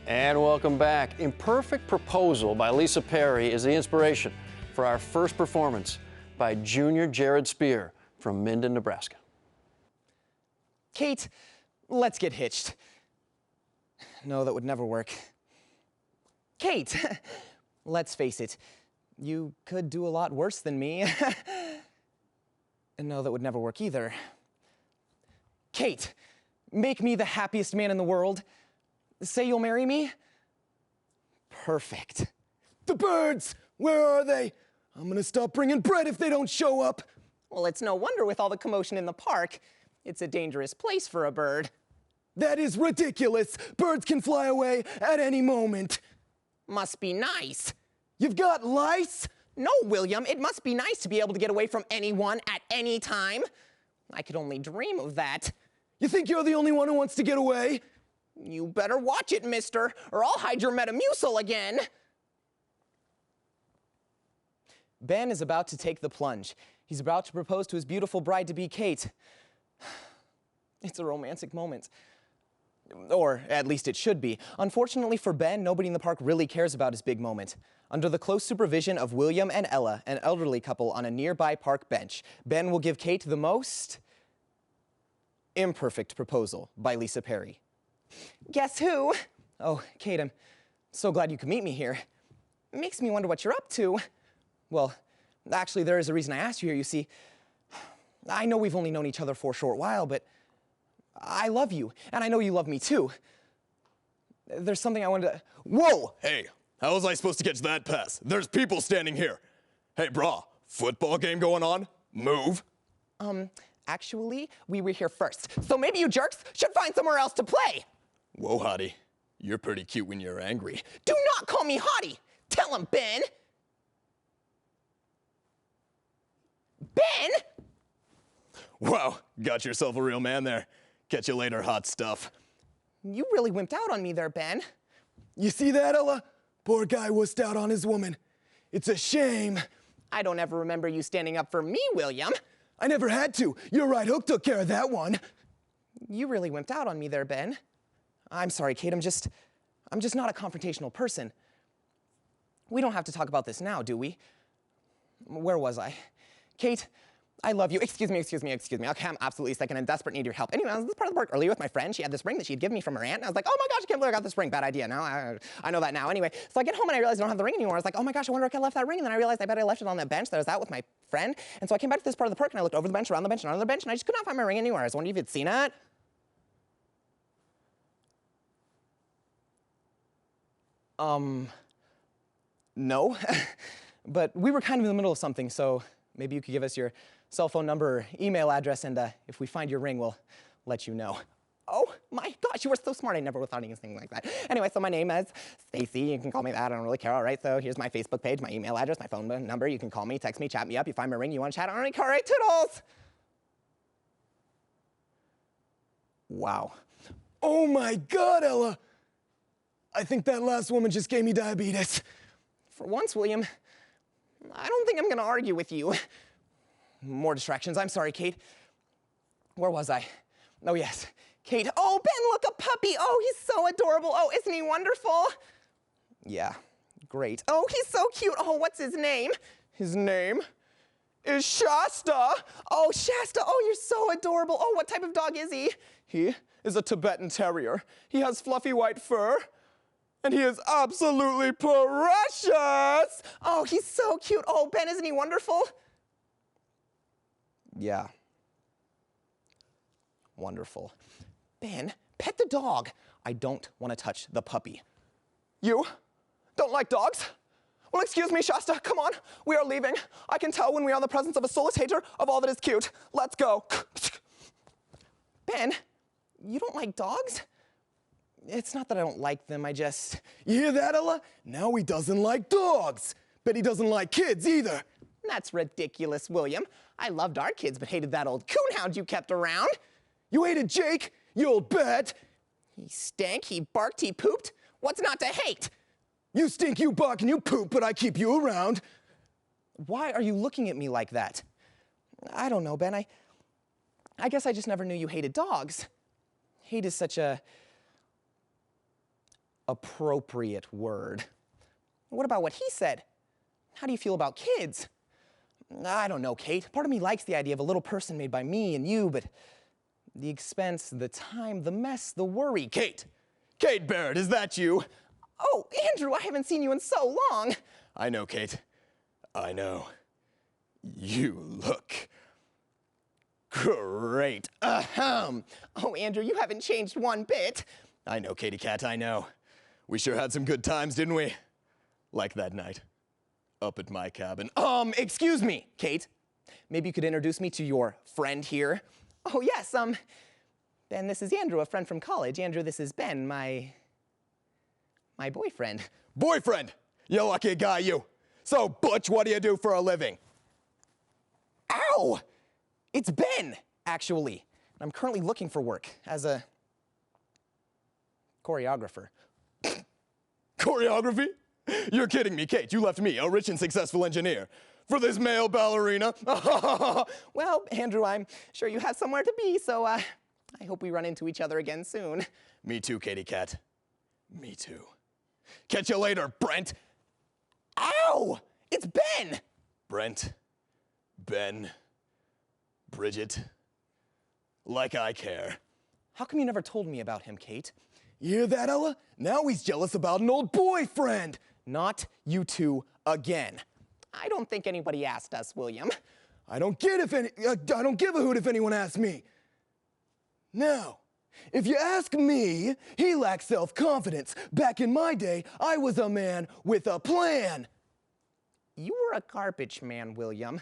And welcome back. Imperfect Proposal by Lisa Perry is the inspiration for our first performance by Junior Jared Spear from Minden, Nebraska. Kate, let's get hitched. No, that would never work. Kate, let's face it, you could do a lot worse than me. And no, that would never work either. Kate, make me the happiest man in the world. Say you'll marry me? Perfect. The birds! Where are they? I'm gonna stop bringing bread if they don't show up. Well, it's no wonder with all the commotion in the park. It's a dangerous place for a bird. That is ridiculous. Birds can fly away at any moment. Must be nice. You've got lice? No, William, it must be nice to be able to get away from anyone at any time. I could only dream of that. You think you're the only one who wants to get away? You better watch it, mister, or I'll hide your Metamucil again. Ben is about to take the plunge. He's about to propose to his beautiful bride-to-be, Kate. It's a romantic moment. Or at least it should be. Unfortunately for Ben, nobody in the park really cares about his big moment. Under the close supervision of William and Ella, an elderly couple on a nearby park bench, Ben will give Kate the most imperfect proposal by Lisa Perry. Guess who? Oh, Kate, I'm so glad you could meet me here. It makes me wonder what you're up to. Well, actually, there is a reason I asked you here. You see, I know we've only known each other for a short while, but I love you, and I know you love me too. There's something I wanted to... Whoa! Hey, how was I supposed to catch that pass? There's people standing here. Hey, brah, football game going on? Move. Actually, we were here first, so maybe you jerks should find somewhere else to play. Whoa, hottie. You're pretty cute when you're angry. Do not call me hottie. Tell him, Ben. Ben? Wow, got yourself a real man there. Catch you later, hot stuff. You really wimped out on me there, Ben. You see that, Ella? Poor guy wussed out on his woman. It's a shame. I don't ever remember you standing up for me, William. I never had to. Your right hook took care of that one. You really wimped out on me there, Ben. I'm sorry, Kate, I'm just not a confrontational person. We don't have to talk about this now, do we? Where was I? Kate, I love you. Excuse me. Okay, I'm absolutely sick and in desperate need of your help. Anyway, I was at this part of the park earlier with my friend. She had this ring that she'd given me from her aunt. And I was like, oh my gosh, I can't believe I got this ring. Bad idea. Now I know that now. Anyway, so I get home and I realize I don't have the ring anymore. I was like, oh my gosh, I wonder if I left that ring. And then I realized I bet I left it on that bench that I was at with my friend. And so I came back to this part of the park and I looked over the bench, around the bench, and under the bench, and I just could not find my ring anywhere. I was wondering if you'd seen it. No. But we were kind of in the middle of something, so maybe you could give us your cell phone number or email address, and if we find your ring, we'll let you know. Oh my gosh, you were so smart. I never would have thought anything like that. Anyway, so my name is Stacy. You can call me that. I don't really care. All right, so here's my Facebook page, my email address, my phone number. You can call me, text me, chat me up. You find my ring, you want to chat. I don't really care. All right, toodles. Wow. Oh my God, Ella. I think that last woman just gave me diabetes. For once, William, I don't think I'm going to argue with you. More distractions. I'm sorry, Kate. Where was I? Oh, yes. Kate. Oh, Ben, look, a puppy. Oh, he's so adorable. Oh, isn't he wonderful? Yeah, great. Oh, he's so cute. Oh, what's his name? His name is Shasta. Oh, Shasta. Oh, you're so adorable. Oh, what type of dog is he? He is a Tibetan Terrier. He has fluffy white fur. And he is absolutely precious. Oh, he's so cute. Oh, Ben, isn't he wonderful? Yeah. Wonderful. Ben, pet the dog. I don't want to touch the puppy. You don't like dogs? Well, excuse me, Shasta. Come on. We are leaving. I can tell when we are in the presence of a solitator of all that is cute. Let's go. Ben, you don't like dogs? It's not that I don't like them, I just... You hear that, Ella? Now he doesn't like dogs. Bet he doesn't like kids either. That's ridiculous, William. I loved our kids, but hated that old coonhound you kept around. You hated Jake, you old bat. He stank, he barked, he pooped. What's not to hate? You stink, you bark, and you poop, but I keep you around. Why are you looking at me like that? I don't know, Ben. I guess I just never knew you hated dogs. Hate is such a... appropriate word. What about what he said? How do you feel about kids? I don't know, Kate. Part of me likes the idea of a little person made by me and you, but the expense, the time, the mess, the worry. Kate! Kate Barrett, is that you? Oh, Andrew, I haven't seen you in so long. I know, Kate. I know. You look great. Ahem. Oh, Andrew, you haven't changed one bit. I know, Katie Cat, I know. We sure had some good times, didn't we? Like that night, up at my cabin. Excuse me, Kate. Maybe you could introduce me to your friend here. Oh, yes, Ben, this is Andrew, a friend from college. Andrew, this is Ben, my boyfriend. Boyfriend! You lucky guy, you. So, Butch, what do you do for a living? Ow! It's Ben, actually. I'm currently looking for work as a choreographer. Choreography? You're kidding me, Kate. You left me, a rich and successful engineer, for this male ballerina. Well, Andrew, I'm sure you have somewhere to be, so I hope we run into each other again soon. Me too, Katie Cat. Me too. Catch you later, Brent. Ow! It's Ben! Brent, Ben, Bridget, like I care. How come you never told me about him, Kate? You hear that, Ella? Now he's jealous about an old boyfriend. Not you two again. I don't think anybody asked us, William. I don't give a hoot if anyone asks me. Now, if you ask me, he lacks self-confidence. Back in my day, I was a man with a plan. You were a garbage man, William.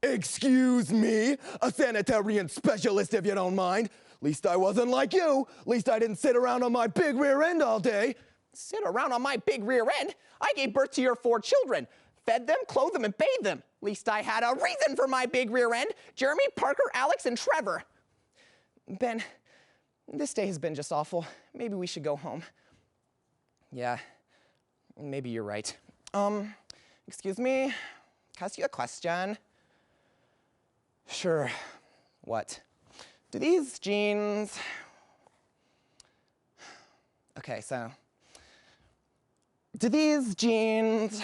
Excuse me, a sanitarian specialist if you don't mind. Least I wasn't like you. Least I didn't sit around on my big rear end all day. Sit around on my big rear end? I gave birth to your 4 children. Fed them, clothed them, and bathed them. Least I had a reason for my big rear end. Jeremy, Parker, Alex, and Trevor. Ben, this day has been just awful. Maybe we should go home. Yeah, maybe you're right. Excuse me, can I ask you a question? Sure. What? Do these jeans... Okay, so... Do these jeans...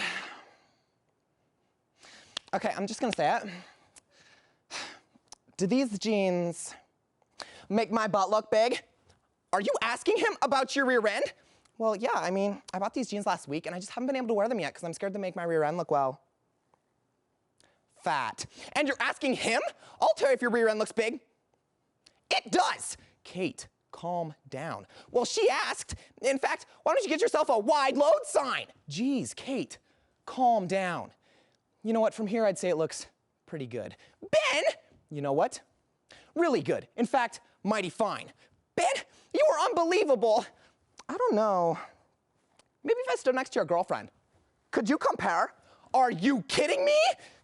Okay, I'm just gonna say it. Do these jeans make my butt look big? Are you asking him about your rear end? Well, yeah, I mean, I bought these jeans last week and I just haven't been able to wear them yet because I'm scared to make my rear end look, well, fat. And you're asking him? I'll tell you if your rear end looks big. It does. Kate, calm down. Well, she asked. In fact, why don't you get yourself a wide load sign? Geez, Kate, calm down. You know what, from here I'd say it looks pretty good. Ben, you know what? Really good. In fact, mighty fine. Ben, you are unbelievable. I don't know. Maybe if I stood next to your girlfriend. Could you compare? Are you kidding me?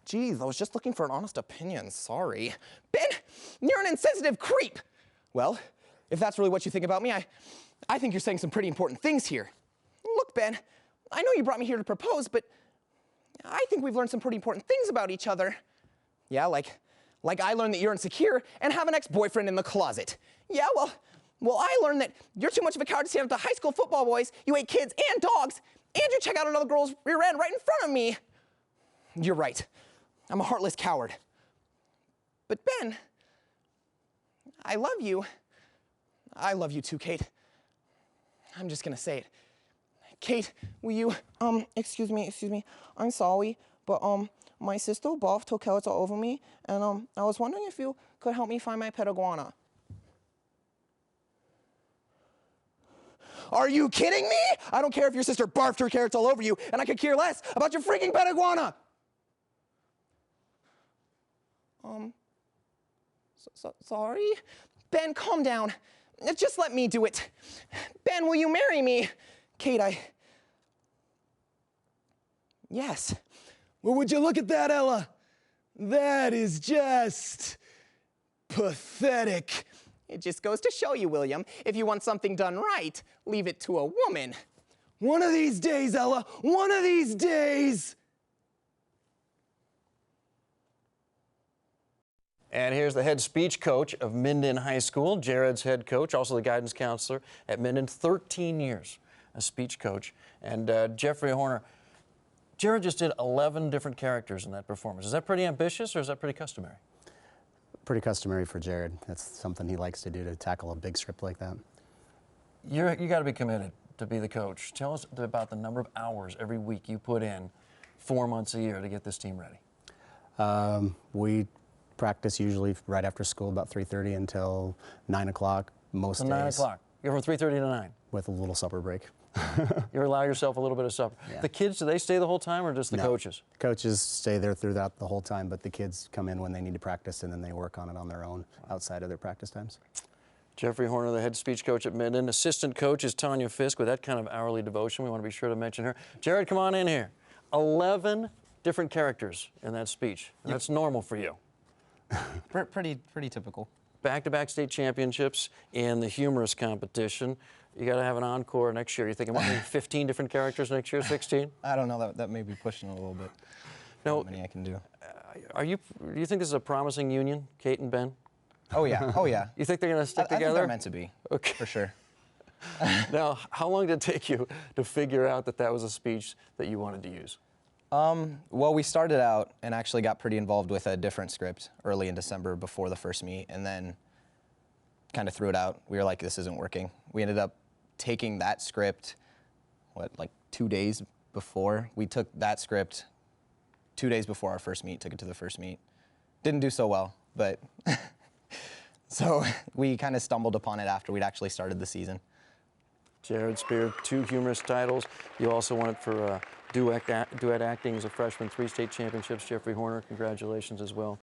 Geez, I was just looking for an honest opinion, sorry. Ben, you're an insensitive creep. Well, if that's really what you think about me, I think you're saying some pretty important things here. Look, Ben, I know you brought me here to propose, but I think we've learned some pretty important things about each other. Yeah, like I learned that you're insecure and have an ex-boyfriend in the closet. Yeah, well, I learned that you're too much of a coward to stand up to high school football boys, you hate kids and dogs, and you check out another girl's rear end right in front of me. You're right. I'm a heartless coward. But Ben, I love you. I love you too, Kate. I'm just gonna say it. Kate, will you, excuse me, I'm sorry, but, my sister Buff took carrots all over me, and, I was wondering if you could help me find my pet iguana. Are you kidding me? I don't care if your sister barfed her carrots all over you, and I could care less about your freaking pet iguana. Sorry? Ben, calm down. Just let me do it. Ben, will you marry me? Kate, Yes. Well, would you look at that, Ella? That is just pathetic. It just goes to show you, William, if you want something done right, leave it to a woman. One of these days, Ella, one of these days. And here's the head speech coach of Minden High School, Jared's head coach, also the guidance counselor at Minden, 13 years. a speech coach. And Jeffrey Horner, Jared just did 11 different characters in that performance. Is that pretty ambitious, or is that pretty customary? Pretty customary for Jared. That's something he likes to do, to tackle a big script like that. You got to be committed to be the coach. Tell us about the number of hours every week you put in 4 months a year to get this team ready. We practice usually right after school, about 3:30 until 9 o'clock most days. 9 o'clock. You're from 3:30 to 9. With a little supper break. You allow yourself a little bit of supper. Yeah. The kids, do they stay the whole time, or just the No. coaches? Coaches stay there throughout the whole time, but the kids come in when they need to practice, and then they work on it on their own outside of their practice times. Jeffrey Horner, the head speech coach at Minden. Assistant coach is Tanya Fisk. With that kind of hourly devotion, we want to be sure to mention her. Jared, come on in here. 11 different characters in that speech. And that's normal for you. Pretty typical. Back-to-back state championships in the humorous competition. You got to have an encore next year. You thinking, what, maybe 15 different characters next year, 16? I don't know, that may be pushing a little bit. No. How many I can do. Do you think this is a promising union, Kate and Ben? Oh yeah, oh yeah. You think they're going to stick I think together? they're meant to be, Okay. for sure. Now, how long did it take you to figure out that that was a speech that you wanted to use? Well, we started out and actually got pretty involved with a different script early in December before the first meet, and then kind of threw it out. We were like, this isn't working. We ended up taking that script, like 2 days before? We took that script 2 days before our first meet, took it to the first meet. Didn't do so well, but so we kind of stumbled upon it after we'd actually started the season. Jared Spear, 2 humorous titles. You also won it for duet acting as a freshman, 3 state championships. Jeffrey Horner, congratulations as well.